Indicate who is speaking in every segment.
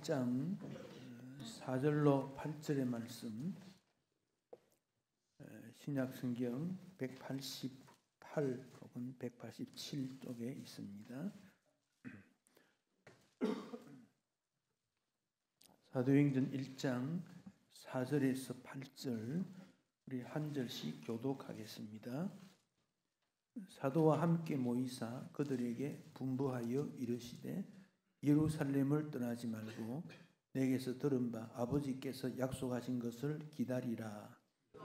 Speaker 1: 1장 4절로 8절의 말씀, 신약성경 188 혹은 187쪽에 있습니다. 사도행전 1장 4절에서 8절 우리 한 절씩 교독하겠습니다. 사도와 함께 모이사 그들에게 분부하여 이르시되 예루살렘을 떠나지 말고 내게서 들은 바 아버지께서 약속하신 것을 기다리라.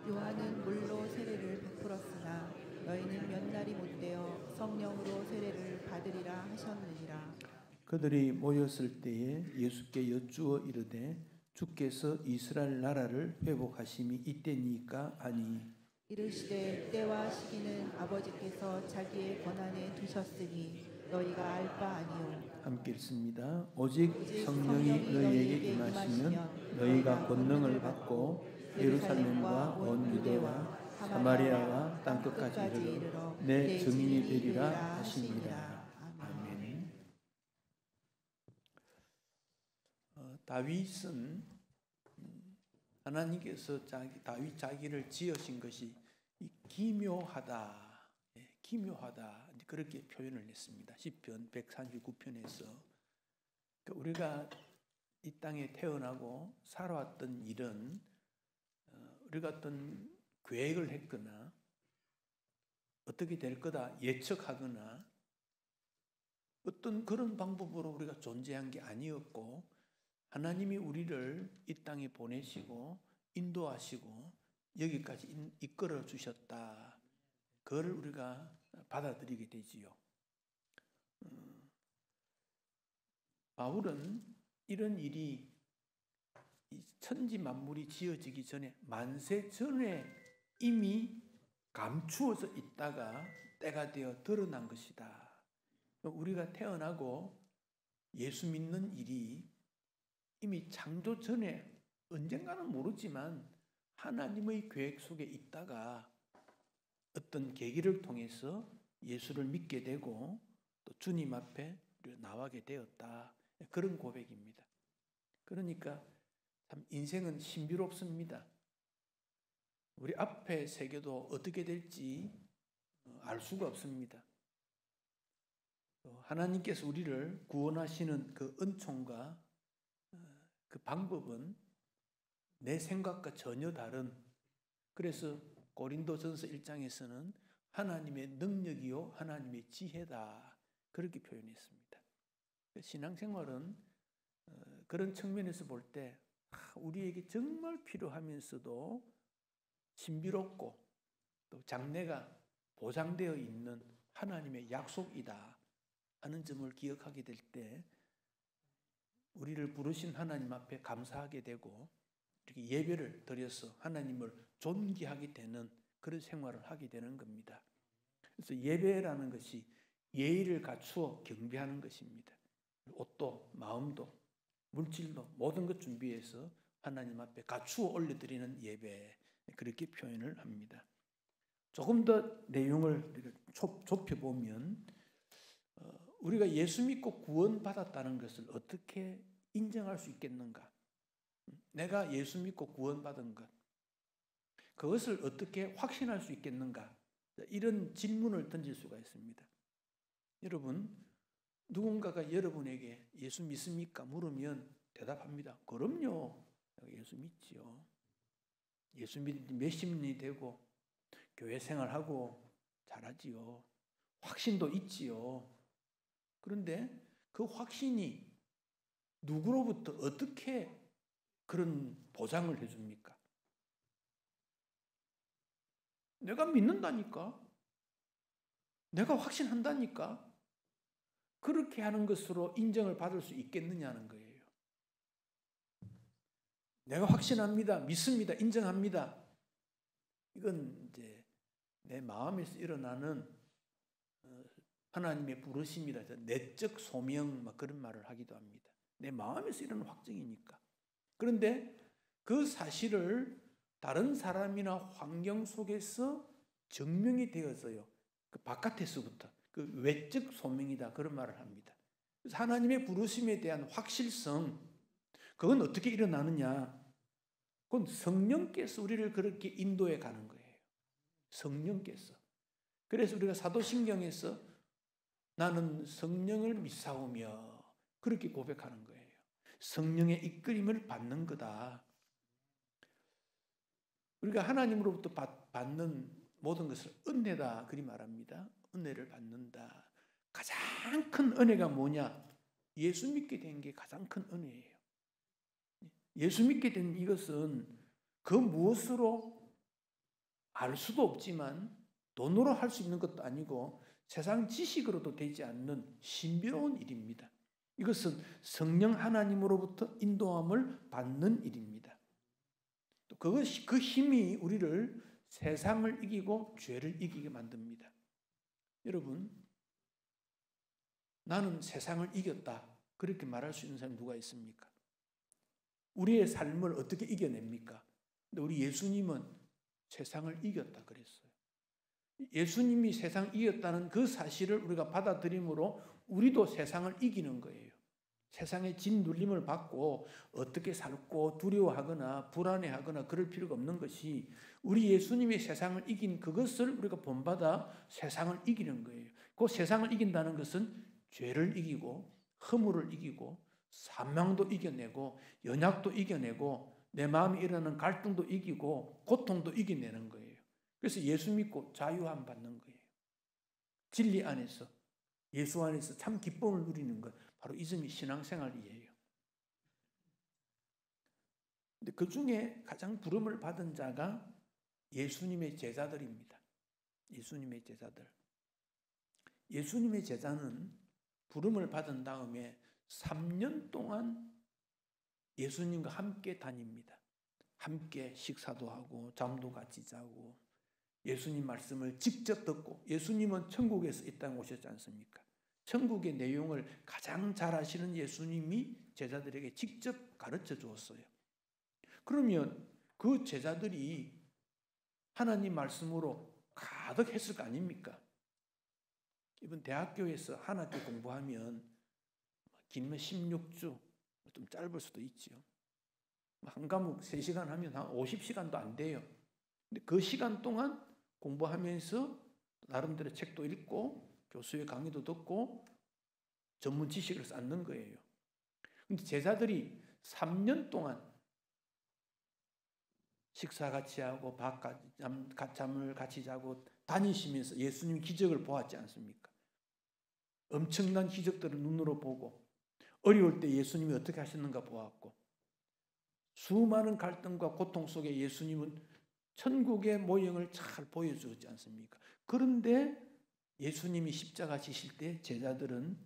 Speaker 2: 요한은 물로 세례를 베풀었으나 너희는 몇 날이 못되어 성령으로 세례를 받으리라 하셨느니라. 그들이
Speaker 1: 모였을 때에 예수께 여쭈어 이르되 주께서 이스라엘 나라를 회복하심이 이때니까 하니
Speaker 2: 이르시되 때와 시기는 아버지께서 자기의 권한에 두셨으니 너희가 알 바 아니요.
Speaker 1: 함께 읽습니다. 오직 성령이 너희에게 임하시면 너희가 권능을 받고 예루살렘과 온 유대와 사마리아와 땅끝까지 이르러 내 증인이 되리라 하시니라. 아멘. 다윗은 하나님께서 다윗 자기를 지으신 것이 기묘하다. 기묘하다 그렇게 표현을 했습니다. 시편 139편에서 우리가 이 땅에 태어나고 살아왔던 일은 우리가 어떤 계획을 했거나 어떻게 될 거다 예측하거나 어떤 그런 방법으로 우리가 존재한 게 아니었고 하나님이 우리를 이 땅에 보내시고 인도하시고 여기까지 이끌어 주셨다. 그걸 우리가 받아들이게 되지요. 바울은 이런 일이 천지 만물이 지어지기 전에 만세 전에 이미 감추어져 있다가 때가 되어 드러난 것이다. 우리가 태어나고 예수 믿는 일이 이미 창조 전에 언젠가는 모르지만 하나님의 계획 속에 있다가 어떤 계기를 통해서 예수를 믿게 되고 또 주님 앞에 나가게 되었다. 그런 고백입니다. 그러니까 참 인생은 신비롭습니다. 우리 앞에 세계도 어떻게 될지 알 수가 없습니다. 하나님께서 우리를 구원하시는 그 은총과 그 방법은 내 생각과 전혀 다른, 그래서 고린도전서 1장에서는 하나님의 능력이요 하나님의 지혜다 그렇게 표현했습니다. 신앙생활은 그런 측면에서 볼 때 우리에게 정말 필요하면서도 신비롭고 또 장래가 보장되어 있는 하나님의 약속이다 하는 점을 기억하게 될 때 우리를 부르신 하나님 앞에 감사하게 되고 이렇게 예배를 드려서 하나님을 존귀하게 되는 그런 생활을 하게 되는 겁니다. 그래서 예배라는 것이 예의를 갖추어 경배하는 것입니다. 옷도 마음도 물질도 모든 것 준비해서 하나님 앞에 갖추어 올려드리는 예배 그렇게 표현을 합니다. 조금 더 내용을 좁혀보면 우리가 예수 믿고 구원받았다는 것을 어떻게 인정할 수 있겠는가? 내가 예수 믿고 구원받은 것 그것을 어떻게 확신할 수 있겠는가? 이런 질문을 던질 수가 있습니다. 여러분 누군가가 여러분에게 예수 믿습니까? 물으면 대답합니다. 그럼요. 예수 믿지요. 예수 믿은 지 몇십 년이 되고 교회 생활하고 잘하지요. 확신도 있지요. 그런데 그 확신이 누구로부터 어떻게 그런 보장을 해줍니까? 내가 믿는다니까? 내가 확신한다니까? 그렇게 하는 것으로 인정을 받을 수 있겠느냐는 거예요. 내가 확신합니다. 믿습니다. 인정합니다. 이건 이제 내 마음에서 일어나는 하나님의 부르심이라 해서 내적 소명 그런 말을 하기도 합니다. 내 마음에서 일어나는 확증이니까. 그런데 그 사실을 다른 사람이나 환경 속에서 증명이 되어서요. 그 바깥에서부터 그 외적 소명이다 그런 말을 합니다. 그래서 하나님의 부르심에 대한 확실성 그건 어떻게 일어나느냐? 그건 성령께서 우리를 그렇게 인도해 가는 거예요. 성령께서. 그래서 우리가 사도신경에서 나는 성령을 믿사오며 그렇게 고백하는 거예요. 성령의 이끌림을 받는 거다. 우리가 하나님으로부터 받는 모든 것을 은혜다 그리 말합니다. 은혜를 받는다. 가장 큰 은혜가 뭐냐? 예수 믿게 된 게 가장 큰 은혜예요. 예수 믿게 된 이것은 그 무엇으로 알 수도 없지만 돈으로 할 수 있는 것도 아니고 세상 지식으로도 되지 않는 신비로운 일입니다. 이것은 성령 하나님으로부터 인도함을 받는 일입니다. 또 그것이 그 힘이 우리를 세상을 이기고 죄를 이기게 만듭니다. 여러분, 나는 세상을 이겼다. 그렇게 말할 수 있는 사람이 누가 있습니까? 우리의 삶을 어떻게 이겨냅니까? 근데 우리 예수님은 세상을 이겼다 그랬어요. 예수님이 세상을 이겼다는 그 사실을 우리가 받아들임으로 우리도 세상을 이기는 거예요. 세상의 짓눌림을 받고 어떻게 살고 두려워하거나 불안해하거나 그럴 필요가 없는 것이 우리 예수님이 세상을 이긴 그것을 우리가 본받아 세상을 이기는 거예요. 그 세상을 이긴다는 것은 죄를 이기고 허물을 이기고 사망도 이겨내고 연약도 이겨내고 내 마음에 일어나는 갈등도 이기고 고통도 이겨내는 거예요. 그래서 예수 믿고 자유함 받는 거예요. 진리 안에서 예수 안에서 참 기쁨을 누리는 것 바로 이 점이 신앙생활이에요. 근데 그 중에 가장 부름을 받은 자가 예수님의 제자들입니다. 예수님의 제자들. 예수님의 제자는 부름을 받은 다음에 3년 동안 예수님과 함께 다닙니다. 함께 식사도 하고 잠도 같이 자고 예수님 말씀을 직접 듣고 예수님은 천국에서 이 땅에 오셨지 않습니까? 천국의 내용을 가장 잘 아시는 예수님이 제자들에게 직접 가르쳐 주었어요. 그러면 그 제자들이 하나님 말씀으로 가득했을 거 아닙니까? 이번 대학교에서 한 학기 공부하면 길면 16주, 좀 짧을 수도 있죠. 한 과목 3시간 하면 한 50시간도 안 돼요. 근데 그 시간 동안 공부하면서 나름대로 책도 읽고 교수의 강의도 듣고 전문 지식을 쌓는 거예요. 근데 제자들이 3년 동안 식사 같이 하고 잠을 같이 자고 다니시면서 예수님 기적을 보았지 않습니까? 엄청난 기적들을 눈으로 보고 어려울 때 예수님이 어떻게 하셨는가 보았고 수많은 갈등과 고통 속에 예수님은 천국의 모형을 잘 보여주었지 않습니까? 그런데 예수님이 십자가 지실 때 제자들은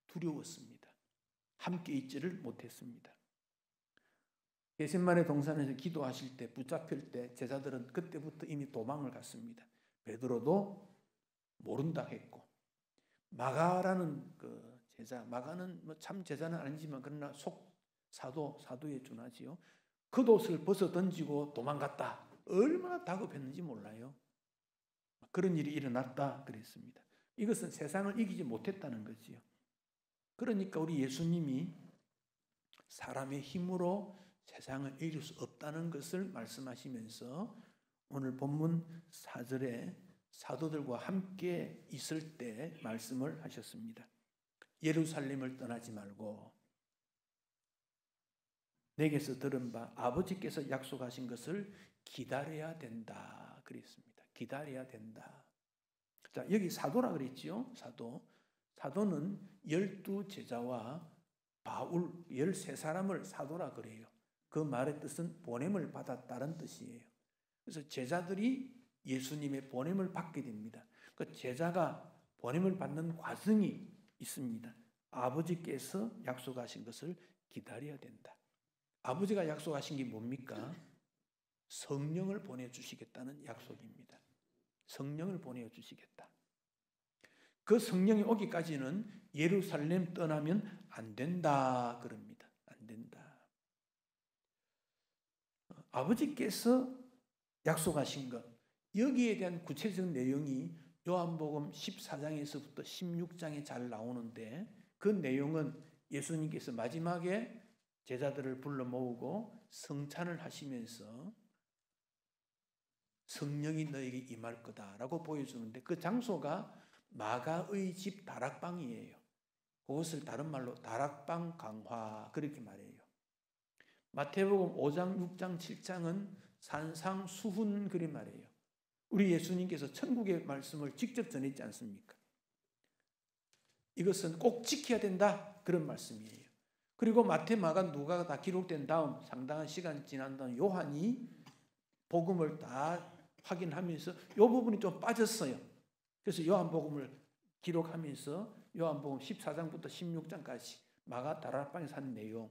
Speaker 1: 두려웠습니다. 함께 있지를 못했습니다. 겟세마네 동산에서 기도하실 때 붙잡힐 때 제자들은 그때부터 이미 도망을 갔습니다. 베드로도 모른다 했고 마가라는 그 제자, 마가는 뭐 참 제자는 아니지만 그러나 사도에 준하지요. 겉옷을 벗어 던지고 도망갔다. 얼마나 다급했는지 몰라요. 그런 일이 일어났다 그랬습니다. 이것은 세상을 이기지 못했다는 거지요. 그러니까 우리 예수님이 사람의 힘으로 세상을 이길 수 없다는 것을 말씀하시면서 오늘 본문 4절에 사도들과 함께 있을 때 말씀을 하셨습니다. 예루살렘을 떠나지 말고 내게서 들은 바 아버지께서 약속하신 것을 기다려야 된다 그랬습니다. 기다려야 된다. 자, 여기 사도라 그랬지요. 사도는 12제자와 바울 13사람을 사도라 그래요. 그 말의 뜻은 보냄을 받았다는 뜻이에요. 그래서 제자들이 예수님의 보냄을 받게 됩니다. 그 제자가 보냄을 받는 과정이 있습니다. 아버지께서 약속하신 것을 기다려야 된다. 아버지가 약속하신 게 뭡니까? 성령을 보내주시겠다는 약속입니다. 성령을 보내주시겠다. 그 성령이 오기까지는 예루살렘 떠나면 안 된다 그럽니다. 안 된다. 아버지께서 약속하신 것, 여기에 대한 구체적 내용이 요한복음 14장에서부터 16장에 잘 나오는데 그 내용은 예수님께서 마지막에 제자들을 불러 모으고 성찬을 하시면서 성령이 너에게 임할 거다라고 보여주는데 그 장소가 마가의 집 다락방이에요. 그것을 다른 말로 다락방 강화 그렇게 말해요. 마태복음 5장, 6장, 7장은 산상수훈 그리 말해요. 우리 예수님께서 천국의 말씀을 직접 전했지 않습니까? 이것은 꼭 지켜야 된다 그런 말씀이에요. 그리고 마태, 마가, 누가가 다 기록된 다음 상당한 시간 지난 다음 요한이 복음을 다 확인하면서 이 부분이 좀 빠졌어요. 그래서 요한복음을 기록하면서 요한복음 14장부터 16장까지 마가 다락방에서 한 내용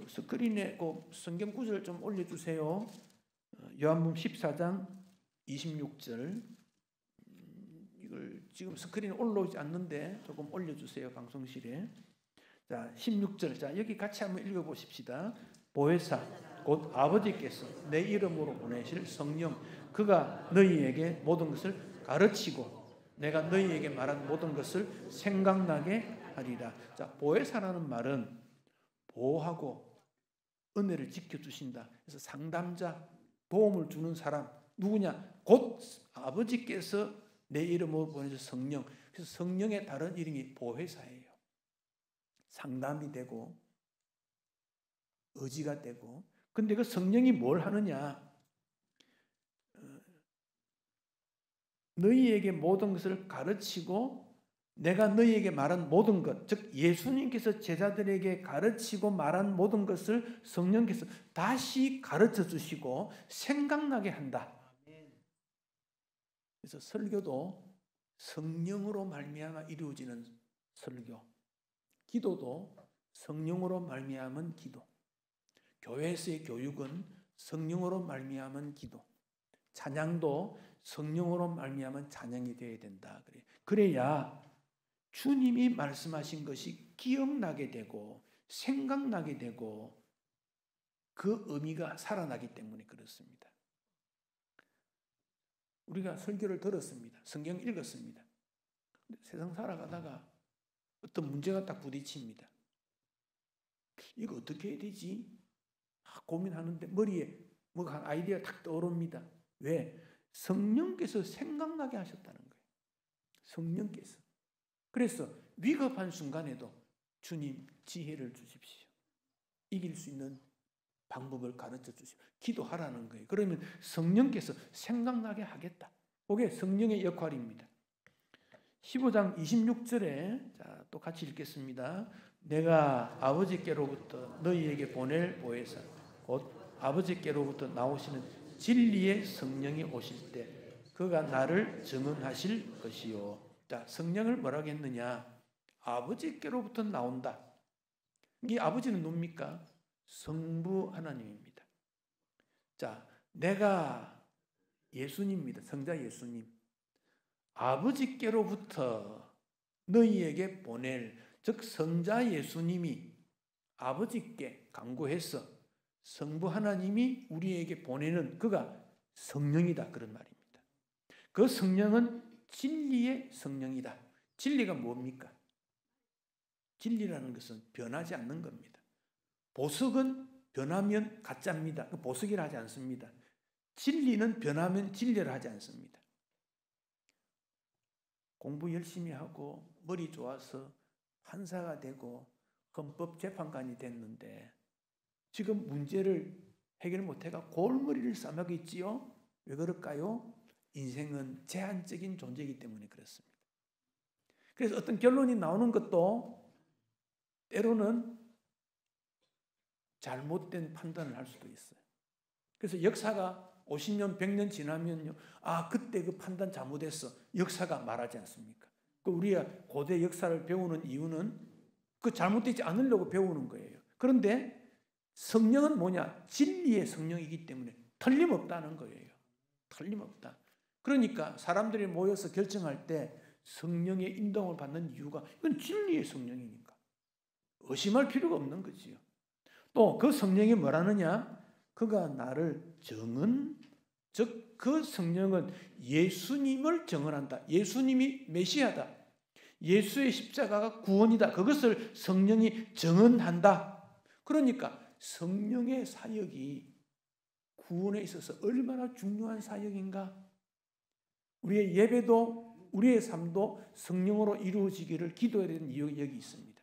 Speaker 1: 스크린에 그 성경 구절을 좀 올려주세요. 요한복음 14장 26절 이걸 지금 스크린에 올라오지 않는데 조금 올려주세요. 방송실에. 자 16절 자 여기 같이 한번 읽어보십시다. 보혜사 곧 아버지께서 내 이름으로 보내실 성령 그가 너희에게 모든 것을 가르치고 내가 너희에게 말한 모든 것을 생각나게 하리라. 자 보혜사라는 말은 보호하고 은혜를 지켜주신다. 그래서 상담자 도움을 주는 사람 누구냐? 곧 아버지께서 내 이름으로 보내실 성령. 그래서 성령의 다른 이름이 보혜사예요. 상담이 되고 의지가 되고 근데 그 성령이 뭘 하느냐? 너희에게 모든 것을 가르치고 내가 너희에게 말한 모든 것, 즉 예수님께서 제자들에게 가르치고 말한 모든 것을 성령께서 다시 가르쳐 주시고 생각나게 한다. 그래서 설교도 성령으로 말미암아 이루어지는 설교, 기도도 성령으로 말미암은 기도, 교회에서의 교육은 성령으로 말미암은 기도, 찬양도 성령으로 말미암은 찬양이 되어야 된다. 그래야 주님이 말씀하신 것이 기억나게 되고 생각나게 되고 그 의미가 살아나기 때문에 그렇습니다. 우리가 설교를 들었습니다. 성경 읽었습니다. 세상 살아가다가 어떤 문제가 딱 부딪힙니다. 이거 어떻게 해야 되지? 고민하는데 머리에 뭐가 아이디어가 탁 떠오릅니다. 왜? 성령께서 생각나게 하셨다는 거예요. 성령께서. 그래서 위급한 순간에도 주님 지혜를 주십시오. 이길 수 있는 방법을 가르쳐 주십시오. 기도하라는 거예요. 그러면 성령께서 생각나게 하겠다. 그게 성령의 역할입니다. 15장 26절에 자, 또 같이 읽겠습니다. 내가 아버지께로부터 너희에게 보낼 보혜사 곧 아버지께로부터 나오시는 진리의 성령이 오실 때 그가 나를 증언하실 것이요. 자, 성령을 뭐라고 했느냐? 아버지께로부터 나온다. 이 아버지는 누굽니까? 성부 하나님입니다. 자, 내가 예수님입니다. 성자 예수님. 아버지께로부터 너희에게 보낼, 즉 성자 예수님이 아버지께 간구해서 성부 하나님이 우리에게 보내는 그가 성령이다. 그런 말입니다. 그 성령은 진리의 성령이다. 진리가 뭡니까? 진리라는 것은 변하지 않는 겁니다. 보석은 변하면 가짜입니다. 보석이라 하지 않습니다. 진리는 변하면 진리를 하지 않습니다. 공부 열심히 하고 머리 좋아서 판사가 되고 헌법재판관이 됐는데 지금 문제를 해결 못해가 골머리를 싸매고 있지요. 왜 그럴까요? 인생은 제한적인 존재이기 때문에 그렇습니다. 그래서 어떤 결론이 나오는 것도 때로는 잘못된 판단을 할 수도 있어요. 그래서 역사가 50년, 100년 지나면요. 아, 그때 그 판단 잘못했어. 역사가 말하지 않습니까? 우리가 고대 역사를 배우는 이유는 그 잘못되지 않으려고 배우는 거예요. 그런데 성령은 뭐냐? 진리의 성령이기 때문에 틀림없다는 거예요. 틀림없다. 그러니까 사람들이 모여서 결정할 때 성령의 인도를 받는 이유가 이건 진리의 성령이니까. 의심할 필요가 없는 거지요. 또 그 성령이 뭐라느냐? 그가 나를 증언, 즉 그 성령은 예수님을 증언한다. 예수님이 메시아다. 예수의 십자가가 구원이다. 그것을 성령이 증언한다. 그러니까 성령의 사역이 구원에 있어서 얼마나 중요한 사역인가? 우리의 예배도 우리의 삶도 성령으로 이루어지기를 기도해야 되는 이유가 여기 있습니다.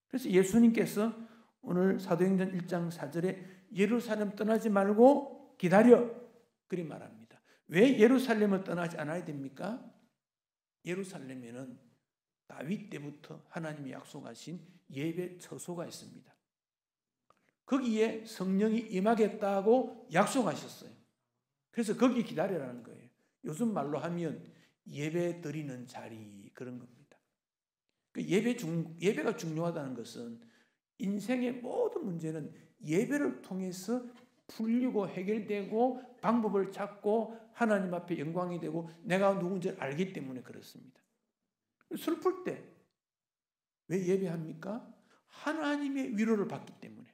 Speaker 1: 그래서 예수님께서 오늘 사도행전 1장 4절에 예루살렘 떠나지 말고 기다려 그리 말합니다. 왜 예루살렘을 떠나지 않아야 됩니까? 예루살렘에는 다윗 때부터 하나님이 약속하신 예배 처소가 있습니다. 거기에 성령이 임하겠다고 약속하셨어요. 그래서 거기 기다리라는 거예요. 요즘 말로 하면 예배 드리는 자리, 그런 겁니다. 예배가 중요하다는 것은 인생의 모든 문제는 예배를 통해서 풀리고 해결되고 방법을 찾고 하나님 앞에 영광이 되고 내가 누군지 알기 때문에 그렇습니다. 슬플 때 왜 예배합니까? 하나님의 위로를 받기 때문에.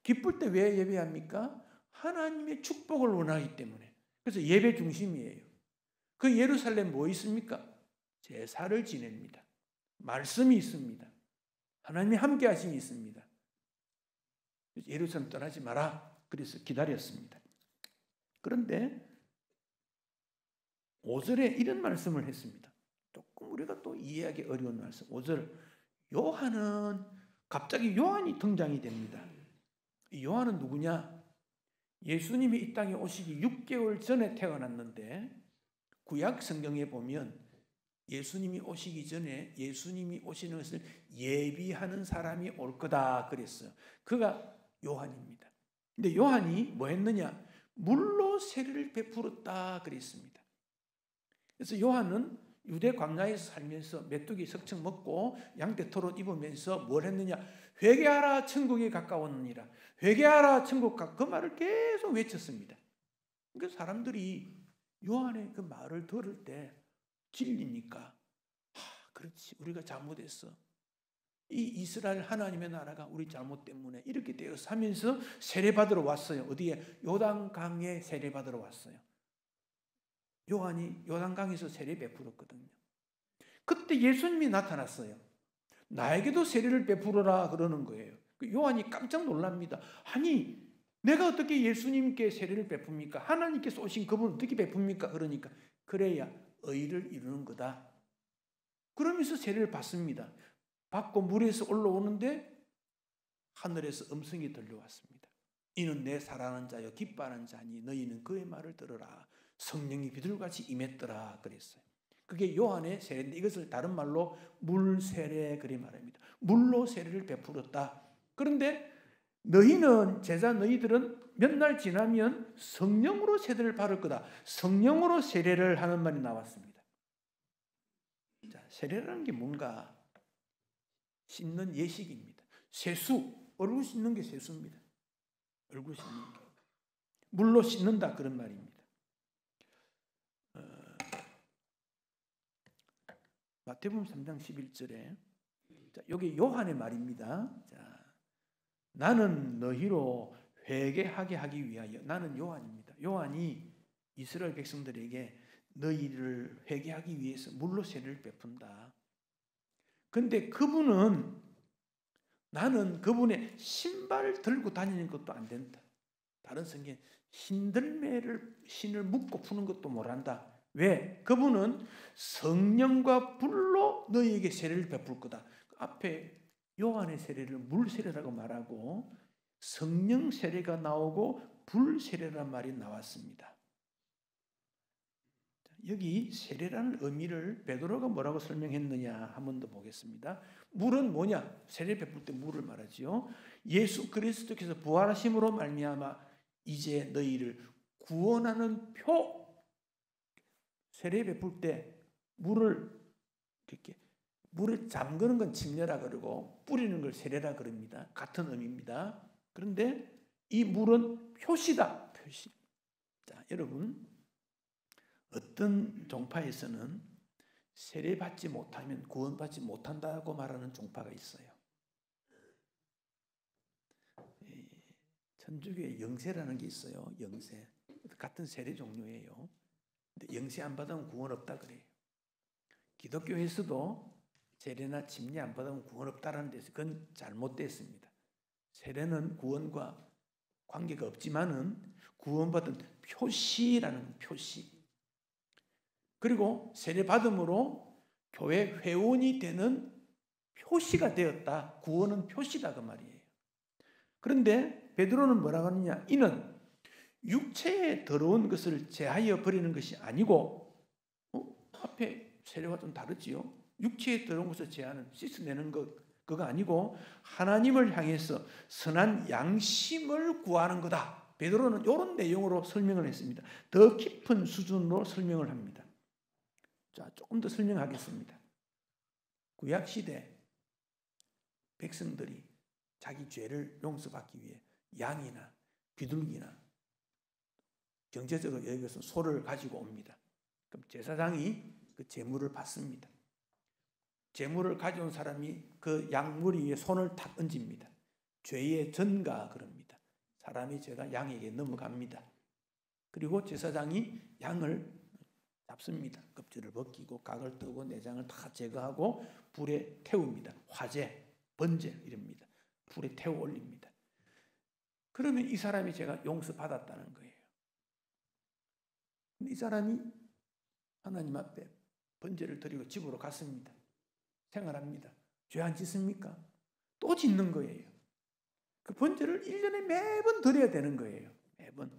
Speaker 1: 기쁠 때 왜 예배합니까? 하나님의 축복을 원하기 때문에. 그래서 예배 중심이에요. 그 예루살렘 뭐 있습니까? 제사를 지냅니다. 말씀이 있습니다. 하나님이 함께 하심이 있습니다. 예루살렘 떠나지 마라. 그래서 기다렸습니다. 그런데 5절에 이런 말씀을 했습니다. 조금 우리가 또 이해하기 어려운 말씀. 5절, 갑자기 요한이 등장이 됩니다. 이 요한은 누구냐? 예수님이 이 땅에 오시기 6개월 전에 태어났는데 구약 성경에 보면 예수님이 오시기 전에 예수님이 오시는 것을 예비하는 사람이 올 거다 그랬어요. 그가 요한입니다. 근데 요한이 뭐 했느냐? 물로 세례를 베풀었다 그랬습니다. 그래서 요한은 유대 광야에서 살면서 메뚜기 석청 먹고 양떼 털옷 입으면서 뭘 했느냐? 회개하라 천국이 가까웠느니라. 회개하라 천국 그 말을 계속 외쳤습니다. 그러니까 사람들이 요한의 그 말을 들을 때 진리니까 그렇지, 우리가 잘못했어. 이 이스라엘 하나님의 나라가 우리 잘못 때문에 이렇게 되어서 하면서 세례받으러 왔어요. 어디에? 요단강에 세례받으러 왔어요. 요한이 요단강에서 세례 베풀었거든요. 그때 예수님이 나타났어요. 나에게도 세례를 베풀어라 그러는 거예요. 요한이 깜짝 놀랍니다. 아니, 내가 어떻게 예수님께 세례를 베풉니까? 하나님께서 오신 그분을 어떻게 베풉니까? 그러니까 그래야 의를 이루는 거다. 그러면서 세례를 받습니다. 받고 물에서 올라오는데 하늘에서 음성이 들려왔습니다. 이는 내 사랑하는 자여 기뻐하는 자니 너희는 그의 말을 들으라. 성령이 비둘같이 임했더라 그랬어요. 그게 요한의 세례인데 이것을 다른 말로 물세례 그리 말합니다. 물로 세례를 베풀었다. 그런데 너희들은 몇 날 지나면 성령으로 세례를 받을 거다. 성령으로 세례를 하는 말이 나왔습니다. 자, 세례라는 게 뭔가? 씻는 예식입니다. 세수, 얼굴 씻는 게 세수입니다. 얼굴 씻는 게. 물로 씻는다 그런 말입니다. 마태복음 3장 11절에 자, 여기 요한의 말입니다. 자, 나는 너희로 회개하게 하기 위하여. 나는 요한입니다. 요한이 이스라엘 백성들에게 너희를 회개하기 위해서 물로 세례를 베푼다. 근데 나는 그분의 신발을 들고 다니는 것도 안 된다. 다른 성경에 신을 묶고 푸는 것도 못한다. 왜? 그분은 성령과 불로 너희에게 세례를 베풀 거다. 앞에 요한의 세례를 물 세례라고 말하고 성령 세례가 나오고 불 세례란 말이 나왔습니다. 여기 세례라는 의미를 베드로가 뭐라고 설명했느냐 한 번 더 보겠습니다. 물은 뭐냐? 세례 베풀 때 물을 말하지요. 예수 그리스도께서 부활하심으로 말미암아 이제 너희를 구원하는 표. 세례 베풀 때 물을 잠그는 건 침례라 그러고 뿌리는 걸 세례라 그럽니다. 같은 의미입니다. 그런데 이 물은 표시다. 표시. 자, 여러분, 어떤 종파에서는 세례받지 못하면 구원받지 못한다고 말하는 종파가 있어요. 천주교에 영세라는 게 있어요. 영세. 같은 세례 종류예요. 근데 영세 안 받으면 구원 없다 그래요. 기독교에서도 세례나 침례 안 받으면 구원 없다라는 데서 그건 잘못됐습니다. 세례는 구원과 관계가 없지만은 구원받은 표시라는 표시. 그리고 세례 받음으로 교회 회원이 되는 표시가 되었다. 구원은 표시다 그 말이에요. 그런데 베드로는 뭐라고 하느냐? 이는 육체에 더러운 것을 제하여 버리는 것이 아니고, 앞에 세례와 좀 다르지요. 육체에 더러운 것을 제하는, 씻어내는 것, 그거 아니고 하나님을 향해서 선한 양심을 구하는 거다. 베드로는 이런 내용으로 설명을 했습니다. 더 깊은 수준으로 설명을 합니다. 자, 조금 더 설명하겠습니다. 구약시대 백성들이 자기 죄를 용서받기 위해 양이나 비둘기나 경제적으로 여기서 소를 가지고 옵니다. 그럼 제사장이 그 제물을 받습니다. 제물을 가져온 사람이 그 양머리 위에 손을 탁 얹습니다. 죄의 전가 그럽니다. 사람이 죄가 양에게 넘어갑니다. 그리고 제사장이 양을 잡습니다. 껍질을 벗기고 각을 뜨고 내장을 다 제거하고 불에 태웁니다. 화제, 번제 이럽니다. 불에 태워 올립니다. 그러면 이 사람이 죄가 용서받았다는 거예요. 이 사람이 하나님 앞에 번제를 드리고 집으로 갔습니다. 생활합니다. 죄 안 짓습니까? 또 짓는 거예요. 그 번제를 1년에 매번 드려야 되는 거예요. 매번.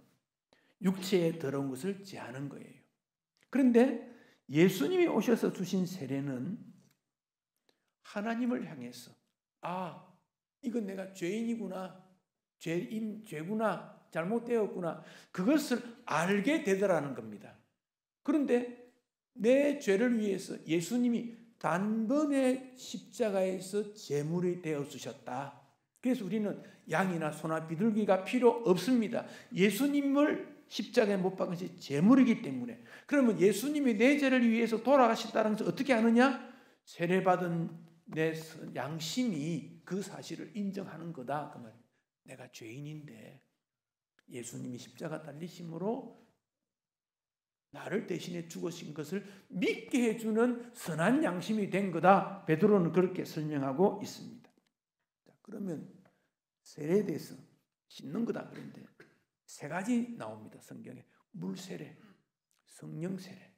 Speaker 1: 육체에 더러운 것을 제하는 거예요. 그런데 예수님이 오셔서 주신 세례는 하나님을 향해서 이건 내가 죄인이구나, 죄구나, 잘못되었구나, 그것을 알게 되더라는 겁니다. 그런데 내 죄를 위해서 예수님이 단번에 십자가에서 제물이 되어 주셨다. 그래서 우리는 양이나 소나 비둘기가 필요 없습니다. 예수님을 십자가에 못 박은 것이 제물이기 때문에. 그러면 예수님이 내 죄를 위해서 돌아가셨다는 것을 어떻게 아느냐? 세례받은 내 양심이 그 사실을 인정하는 거다. 그 말. 내가 죄인인데 예수님이 십자가 달리심으로 나를 대신해 죽으신 것을 믿게 해주는 선한 양심이 된 거다. 베드로는 그렇게 설명하고 있습니다. 자, 그러면 세례에 대해서 씻는 거다. 그런데 세 가지 나옵니다. 성경에. 물세례, 성령세례,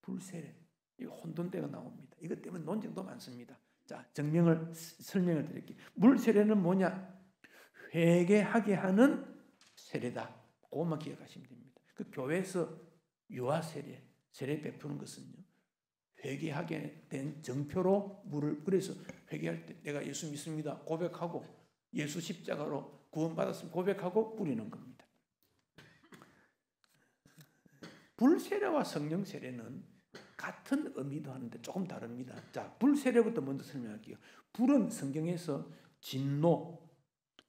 Speaker 1: 불세례. 이 혼돈되어 나옵니다. 이것 때문에 논쟁도 많습니다. 자, 설명을 드릴게요. 물세례는 뭐냐? 회개하게 하는 세례다. 그것만 기억하시면 됩니다. 그 교회에서 유아세례, 세례 베푸는 것은요, 회개하게 된 정표로 물을, 그래서 회개할 때 내가 예수 믿습니다 고백하고 예수 십자가로 구원받았으면 고백하고 뿌리는 겁니다. 불세례와 성령세례는 같은 의미도 하는데 조금 다릅니다. 자, 불세례부터 먼저 설명할게요. 불은 성경에서 진노,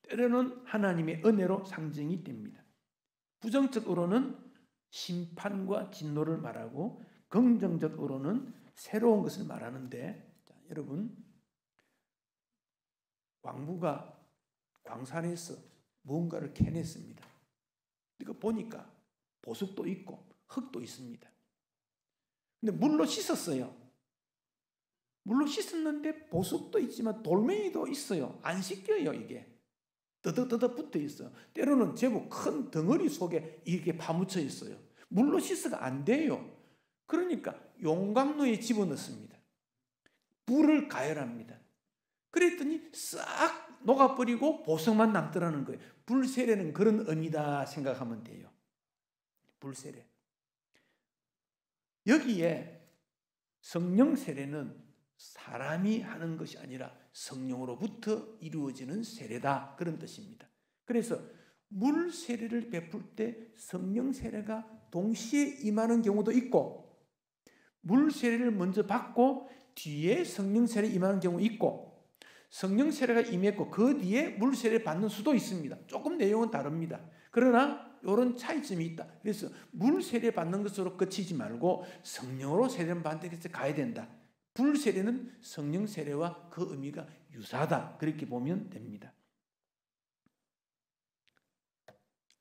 Speaker 1: 때로는 하나님의 은혜로 상징이 됩니다. 부정적으로는 심판과 진노를 말하고 긍정적으로는 새로운 것을 말하는데, 자, 여러분, 광부가 광산에서 무언가를 캐냈습니다. 이거 보니까 보석도 있고 흙도 있습니다. 근데 물로 씻었어요. 물로 씻었는데 보석도 있지만 돌멩이도 있어요. 안 씻겨요. 이게 더덕더덕 붙어 있어요. 때로는 제법 큰 덩어리 속에 이게 파묻혀 있어요. 물로 씻어가 안 돼요. 그러니까 용광로에 집어넣습니다. 불을 가열합니다. 그랬더니 싹 녹아버리고 보석만 남더라는 거예요. 불세례는 그런 의미다 생각하면 돼요. 불세례. 여기에 성령 세례는 사람이 하는 것이 아니라 성령으로부터 이루어지는 세례다, 그런 뜻입니다. 그래서 물 세례를 베풀 때 성령 세례가 동시에 임하는 경우도 있고, 물 세례를 먼저 받고 뒤에 성령 세례 임하는 경우 있고, 성령 세례가 임했고 그 뒤에 물 세례 받는 수도 있습니다. 조금 내용은 다릅니다. 그러나 이런 차이점이 있다. 그래서 물 세례 받는 것으로 그치지 말고 성령으로 세례를 받는 것에 가야 된다. 불 세례는 성령 세례와 그 의미가 유사하다, 그렇게 보면 됩니다.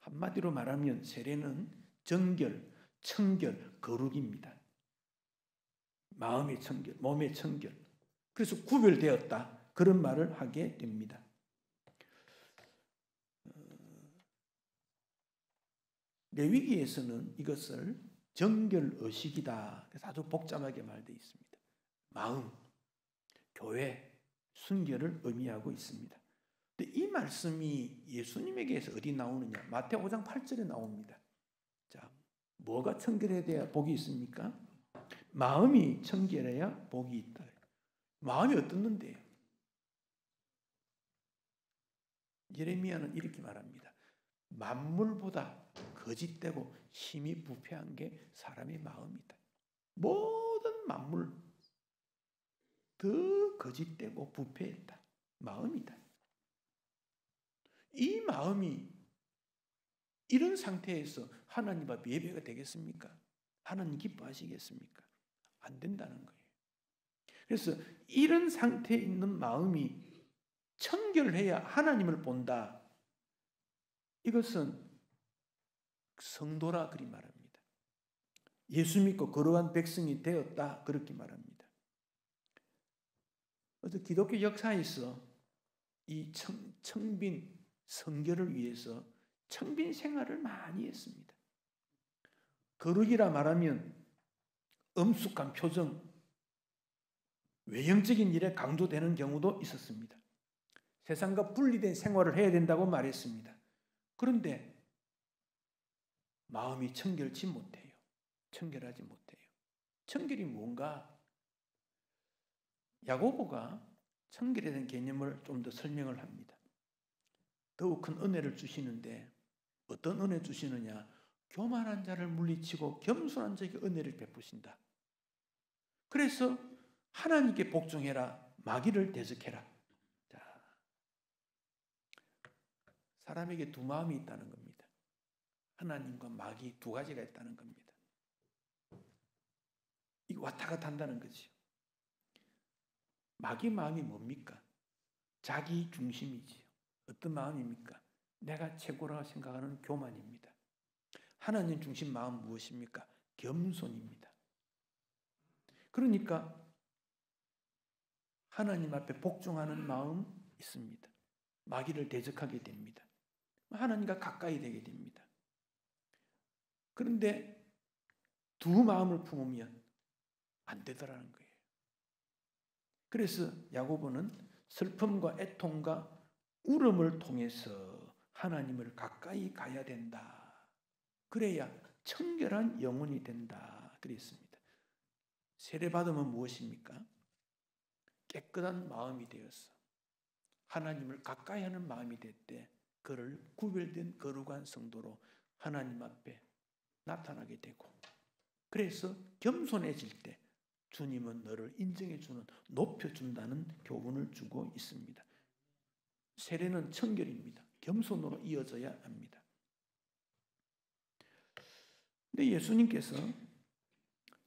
Speaker 1: 한마디로 말하면 세례는 정결, 청결, 거룩입니다. 마음의 청결, 몸의 청결. 그래서 구별되었다, 그런 말을 하게 됩니다. 레위기에서는 이것을 정결의식이다. 그래서 아주 복잡하게 말되어 있습니다. 마음, 교회, 순결을 의미하고 있습니다. 근데 이 말씀이 예수님에게서 어디 나오느냐? 마태오 5장 8절에 나옵니다. 자, 뭐가 청결해야 돼야 복이 있습니까? 마음이 청결해야 복이 있다. 마음이 어떻는데요? 예레미야는 이렇게 말합니다. 만물보다 거짓되고 힘이 부패한 게 사람의 마음이다. 모든 만물 더 거짓되고 부패했다. 마음이다. 이 마음이 이런 상태에서 하나님 앞에 예배가 되겠습니까? 하나님 기뻐하시겠습니까? 안 된다는 거예요. 그래서 이런 상태에 있는 마음이 청결해야 하나님을 본다. 이것은 성도라 그리 말합니다. 예수 믿고 거룩한 백성이 되었다 그렇게 말합니다. 그래서 기독교 역사에서 이 청빈 성결을 위해서 청빈 생활을 많이 했습니다. 거룩이라 말하면 엄숙한 표정, 외형적인 일에 강조되는 경우도 있었습니다. 세상과 분리된 생활을 해야 된다고 말했습니다. 그런데 마음이 청결치 못해요. 청결하지 못해요. 청결이 뭔가? 야고보가 청결에 대한 개념을 좀 더 설명을 합니다. 더욱 큰 은혜를 주시는데 어떤 은혜 주시느냐? 교만한 자를 물리치고 겸손한 자에게 은혜를 베푸신다. 그래서 하나님께 복종해라. 마귀를 대적해라. 자, 사람에게 두 마음이 있다는 겁니다. 하나님과 마귀 두 가지가 있다는 겁니다. 이거 왔다 갔다 한다는 거죠. 마귀 마음이 뭡니까? 자기 중심이지요. 어떤 마음입니까? 내가 최고라고 생각하는 교만입니다. 하나님 중심 마음 무엇입니까? 겸손입니다. 그러니까 하나님 앞에 복종하는 마음 있습니다. 마귀를 대적하게 됩니다. 하나님과 가까이 되게 됩니다. 그런데 두 마음을 품으면 안 되더라는 거예요. 그래서 야고보는 슬픔과 애통과 울음을 통해서 하나님을 가까이 가야 된다. 그래야 청결한 영혼이 된다. 그랬습니다. 세례받으면 무엇입니까? 깨끗한 마음이 되어서 하나님을 가까이 하는 마음이 될 때 그를 구별된 거룩한 성도로 하나님 앞에 나타나게 되고, 그래서 겸손해질 때 주님은 너를 인정해주는, 높여준다는 교훈을 주고 있습니다. 세례는 청결입니다. 겸손으로 이어져야 합니다. 근데 예수님께서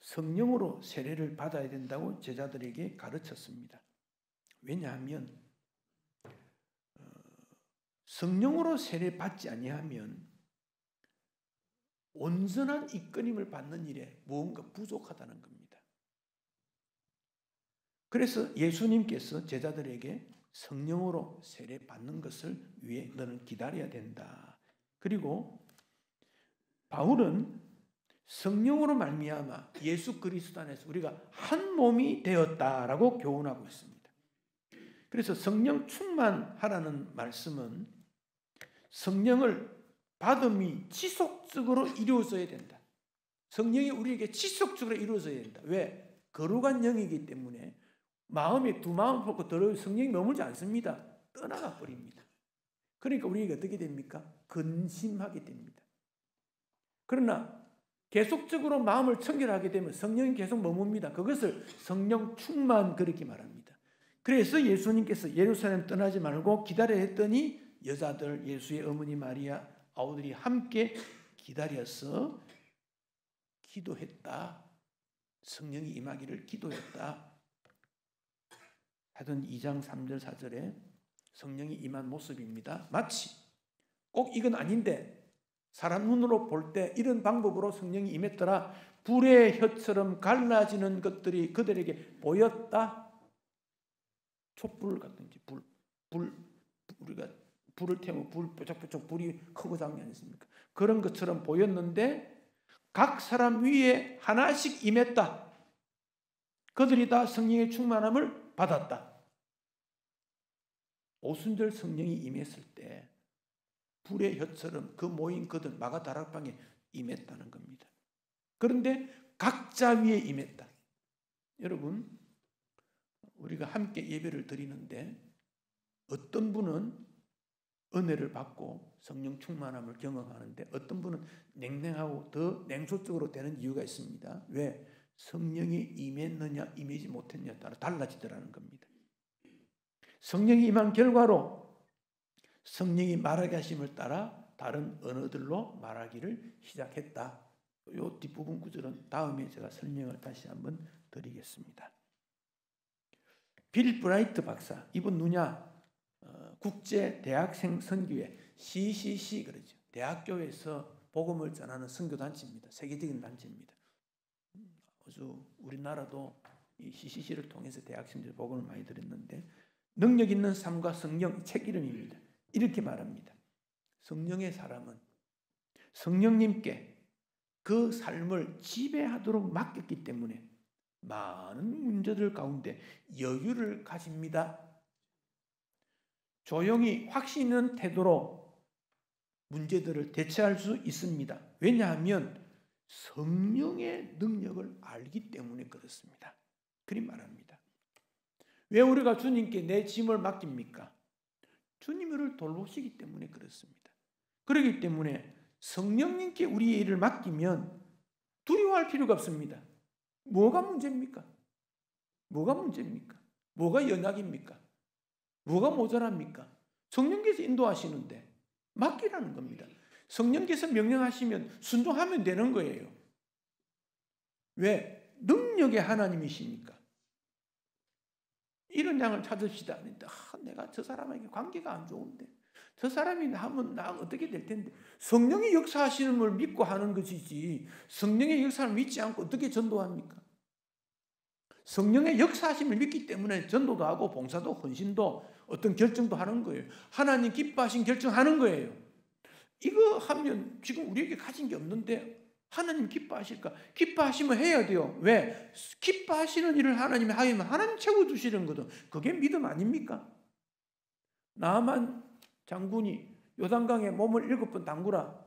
Speaker 1: 성령으로 세례를 받아야 된다고 제자들에게 가르쳤습니다. 왜냐하면 성령으로 세례 받지 아니하면 온전한 이끌림을 받는 일에 무언가 부족하다는 겁니다. 그래서 예수님께서 제자들에게 성령으로 세례 받는 것을 위해 너는 기다려야 된다. 그리고 바울은 성령으로 말미암아 예수 그리스도 안에서 우리가 한 몸이 되었다라고 교훈하고 있습니다. 그래서 성령 충만하라는 말씀은 성령을 받음이 지속적으로 이루어져야 된다. 성령이 우리에게 지속적으로 이루어져야 된다. 왜? 거룩한 영이기 때문에 마음에 두 마음을 품고 더러운 성령이 머물지 않습니다. 떠나가 버립니다. 그러니까 우리에게 어떻게 됩니까? 근심하게 됩니다. 그러나 계속적으로 마음을 청결하게 되면 성령이 계속 머뭅니다. 그것을 성령 충만 그렇게 말합니다. 그래서 예수님께서 예루살렘 떠나지 말고 기다려 했더니 여자들, 예수의 어머니 마리아, 아우들이 함께 기다려서 기도했다. 성령이 임하기를 기도했다. 하여튼 2장 3절 4절에 성령이 임한 모습입니다. 마치 꼭 이건 아닌데 사람 눈으로 볼 때 이런 방법으로 성령이 임했더라. 불의 혀처럼 갈라지는 것들이 그들에게 보였다. 촛불 같은지 우리가 불을 태우면 뾰족뾰족 불이 크고 작지 않습니까? 그런 것처럼 보였는데 각 사람 위에 하나씩 임했다. 그들이 다 성령의 충만함을 받았다. 오순절 성령이 임했을 때 불의 혀처럼 그 모인 그들 마가다락방에 임했다는 겁니다. 그런데 각자 위에 임했다. 여러분, 우리가 함께 예배를 드리는데 어떤 분은 은혜를 받고 성령 충만함을 경험하는데 어떤 분은 냉랭하고 더 냉소적으로 되는 이유가 있습니다. 왜? 성령이 임했느냐 임하지 못했느냐에 따라 달라지더라는 겁니다. 성령이 임한 결과로 성령이 말하게 하심을 따라 다른 언어들로 말하기를 시작했다. 이 뒷부분 구절은 다음에 제가 설명을 다시 한번 드리겠습니다. 빌 브라이트 박사, 이분 누냐? 국제 대학생 선교회 CCC 그러죠. 대학교에서 복음을 전하는 선교 단체입니다. 세계적인 단체입니다. 아주 우리나라도 이 CCC를 통해서 대학생들 복음을 많이 들었는데 능력 있는 삶과 성령 책 이름입니다. 이렇게 말합니다. 성령의 사람은 성령님께 그 삶을 지배하도록 맡겼기 때문에 많은 문제들 가운데 여유를 가집니다. 조용히 확신 있는 태도로 문제들을 대처할 수 있습니다. 왜냐하면 성령의 능력을 알기 때문에 그렇습니다. 그리 말합니다. 왜 우리가 주님께 내 짐을 맡깁니까? 주님이 우리를 돌보시기 때문에 그렇습니다. 그렇기 때문에 성령님께 우리의 일을 맡기면 두려워할 필요가 없습니다. 뭐가 문제입니까? 뭐가 문제입니까? 뭐가 연약입니까? 뭐가 모자랍니까? 성령께서 인도하시는데 맡기라는 겁니다. 성령께서 명령하시면 순종하면 되는 거예요. 왜? 능력의 하나님이시니까. 이런 양을 찾읍시다. 내가 저 사람에게 관계가 안 좋은데 저 사람이 하면 나 어떻게 될 텐데. 성령의 역사하시는 걸 믿고 하는 것이지 성령의 역사를 믿지 않고 어떻게 전도합니까? 성령의 역사하심을 믿기 때문에 전도도 하고 봉사도 헌신도 어떤 결정도 하는 거예요. 하나님 기뻐하신 결정하는 거예요. 이거 하면 지금 우리에게 가진 게 없는데 하나님 기뻐하실까? 기뻐하시면 해야 돼요. 왜? 기뻐하시는 일을 하나님이 하면 하나님 채워주시는 거든. 그게 믿음 아닙니까? 나만 장군이 요단강에 몸을 7번 담그라.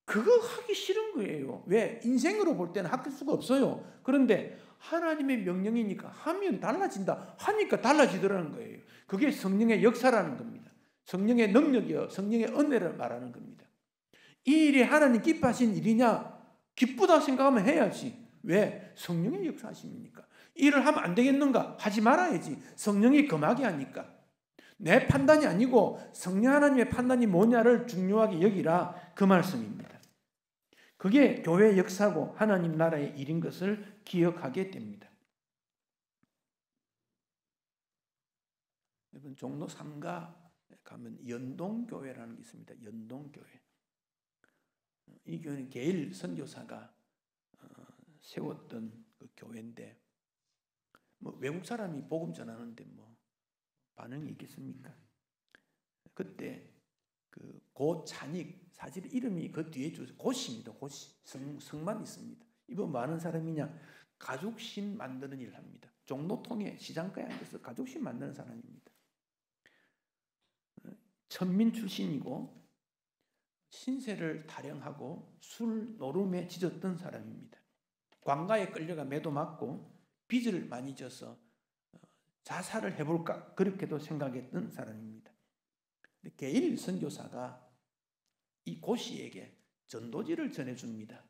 Speaker 1: 그거 하기 싫은 거예요. 왜? 인생으로 볼 때는 할 수가 없어요. 그런데 하나님의 명령이니까 하면 달라진다. 하니까 달라지더라는 거예요. 그게 성령의 역사라는 겁니다. 성령의 능력이요. 성령의 은혜를 말하는 겁니다. 이 일이 하나님 기뻐하신 일이냐? 기쁘다 생각하면 해야지. 왜? 성령의 역사하심이니까. 일을 하면 안 되겠는가? 하지 말아야지. 성령이 금하게 하니까. 내 판단이 아니고 성령 하나님의 판단이 뭐냐를 중요하게 여기라 그 말씀입니다. 그게 교회의 역사고 하나님 나라의 일인 것을 기억하게 됩니다. 여러분 종로 3가 가면 연동교회라는 게 있습니다. 연동교회. 이 교회는 게일 선교사가 세웠던 그 교회인데 뭐 외국 사람이 복음 전하는데 뭐 반응이 있겠습니까? 그때 그 고찬익 사실 이름이 그 뒤에 주 고씨입니다. 고씨 성만 있습니다. 이분 뭐 하는 사람이냐? 가죽신 만드는 일을 합니다. 종로통에 시장가에 앉아서 가죽신 만드는 사람입니다. 천민 출신이고 신세를 타령하고 술 노름에 짖었던 사람입니다. 관가에 끌려가 매도 맞고 빚을 많이 져서 자살을 해볼까 그렇게도 생각했던 사람입니다. 게일 선교사가 이 고씨에게 전도지를 전해줍니다.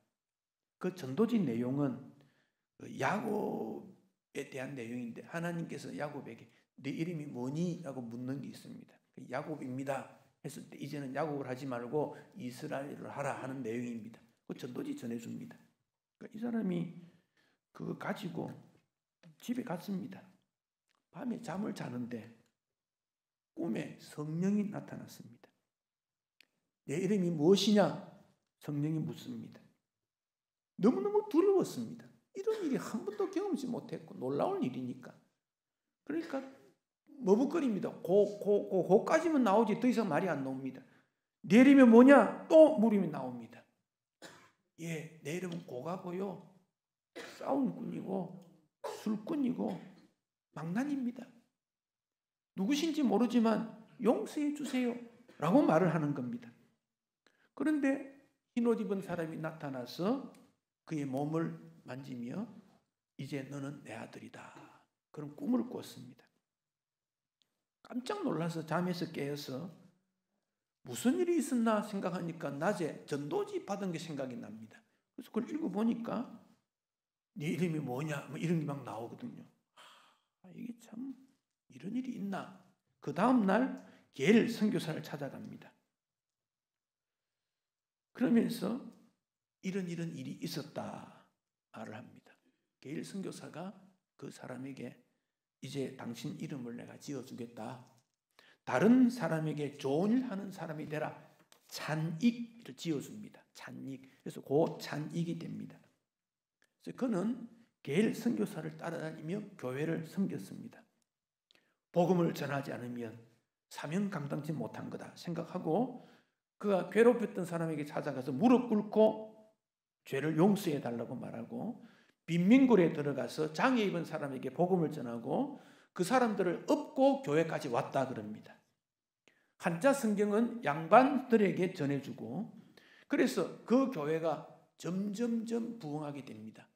Speaker 1: 그 전도지 내용은 야곱에 대한 내용인데 하나님께서 야곱에게 네 이름이 뭐니? 라고 묻는 게 있습니다. 야곱입니다 했을 때 이제는 야곱을 하지 말고 이스라엘을 하라 하는 내용입니다. 그 전도지 전해줍니다. 그러니까 이 사람이 그거 가지고 집에 갔습니다. 밤에 잠을 자는데 꿈에 성령이 나타났습니다. 내 이름이 무엇이냐? 성령이 묻습니다. 너무너무 두려웠습니다. 이런 일이 한 번도 경험치 못했고 놀라운 일이니까. 그러니까 머뭇거립니다. 고까지만 나오지 더 이상 말이 안 나옵니다. 내리면 뭐냐? 또 물음이 나옵니다. 예, 내 이름은 고가고요. 싸움꾼이고 술꾼이고 망난입니다. 누구신지 모르지만 용서해 주세요 라고 말을 하는 겁니다. 그런데 흰옷 입은 사람이 나타나서 그의 몸을 만지며 이제 너는 내 아들이다. 그런 꿈을 꿨습니다. 깜짝 놀라서 잠에서 깨어서 무슨 일이 있었나 생각하니까 낮에 전도지 받은 게 생각이 납니다. 그래서 그걸 읽어보니까 네 이름이 뭐냐 뭐 이런 게 막 나오거든요. 이게 참 이런 일이 있나. 그 다음 날 게일 선교사를 찾아갑니다. 그러면서 이런 일이 있었다 말을 합니다. 게일 선교사가 그 사람에게 이제 당신 이름을 내가 지어주겠다. 다른 사람에게 좋은 일 하는 사람이 되라. 찬익을 지어줍니다. 찬익. 그래서 그 찬익이 됩니다. 그래서 그는 게일 선교사를 따라다니며 교회를 섬겼습니다. 복음을 전하지 않으면 사명 감당치 못한 거다 생각하고 그가 괴롭혔던 사람에게 찾아가서 무릎 꿇고 죄를 용서해 달라고 말하고 빈민굴에 들어가서 장애 입은 사람에게 복음을 전하고 그 사람들을 업고 교회까지 왔다 그럽니다. 한자 성경은 양반들에게 전해주고 그래서 그 교회가 점점점 부흥하게 됩니다.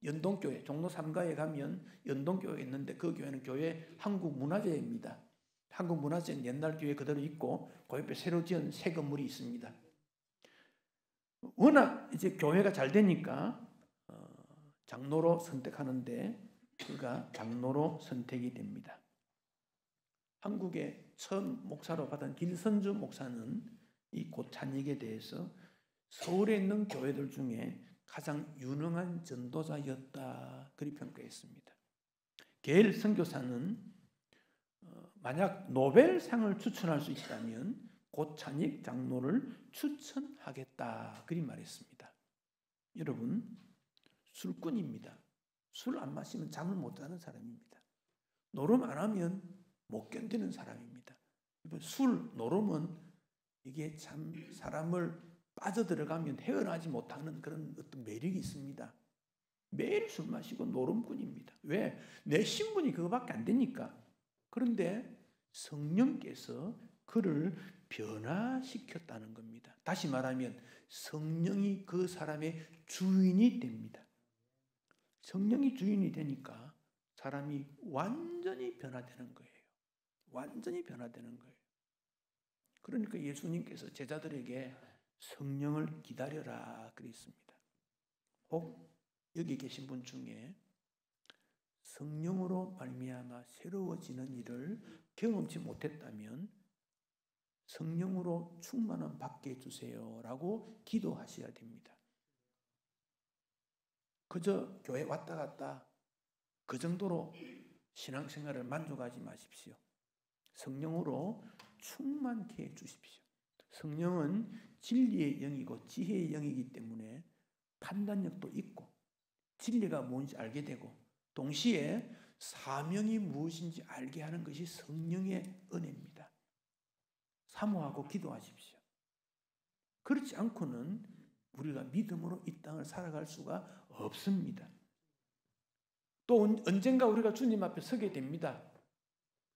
Speaker 1: 연동교회, 종로 3가에 가면 연동교회 있는데 그 교회는 교회 한국문화재입니다. 한국문화재는 옛날 교회 그대로 있고 그 옆에 새로 지은 새 건물이 있습니다. 워낙 이제 교회가 잘 되니까 장로로 선택하는데 그가 장로로 선택이 됩니다. 한국의 처음 목사로 받은 길선주 목사는 이 고찬익에 대해서 서울에 있는 교회들 중에 가장 유능한 전도자였다 그리 평가했습니다. 게일 선교사는 만약 노벨상을 추천할 수 있다면 고찬익 장로를 추천하겠다 그리 말했습니다. 여러분 술꾼입니다. 술 안 마시면 잠을 못 자는 사람입니다. 노름 안 하면 못 견디는 사람입니다. 술, 노름은 이게 참 사람을 빠져들어가면 헤어나지 못하는 그런 어떤 매력이 있습니다. 매일 술 마시고 노름꾼입니다. 왜? 내 신분이 그거밖에 안 되니까. 그런데 성령께서 그를 변화시켰다는 겁니다. 다시 말하면 성령이 그 사람의 주인이 됩니다. 성령이 주인이 되니까 사람이 완전히 변화되는 거예요. 완전히 변화되는 거예요. 그러니까 예수님께서 제자들에게 성령을 기다려라 그랬습니다. 혹 여기 계신 분 중에 성령으로 말미암아 새로워지는 일을 경험치 못했다면 성령으로 충만함 받게 해주세요라고 기도하셔야 됩니다. 그저 교회 왔다 갔다 그 정도로 신앙생활을 만족하지 마십시오. 성령으로 충만케 해주십시오. 성령은 진리의 영이고 지혜의 영이기 때문에 판단력도 있고 진리가 뭔지 알게 되고 동시에 사명이 무엇인지 알게 하는 것이 성령의 은혜입니다. 사모하고 기도하십시오. 그렇지 않고는 우리가 믿음으로 이 땅을 살아갈 수가 없습니다. 또 언젠가 우리가 주님 앞에 서게 됩니다.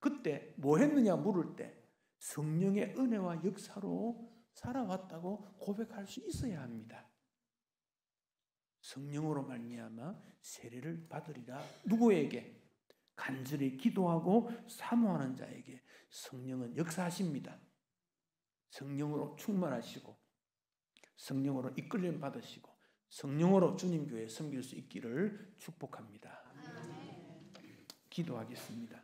Speaker 1: 그때 뭐 했느냐 물을 때 성령의 은혜와 역사로 살아왔다고 고백할 수 있어야 합니다. 성령으로 말미암아 세례를 받으리라. 누구에게? 간절히 기도하고 사모하는 자에게 성령은 역사하십니다. 성령으로 충만하시고 성령으로 이끌림 받으시고 성령으로 주님 교회에 섬길 수 있기를 축복합니다. 기도하겠습니다.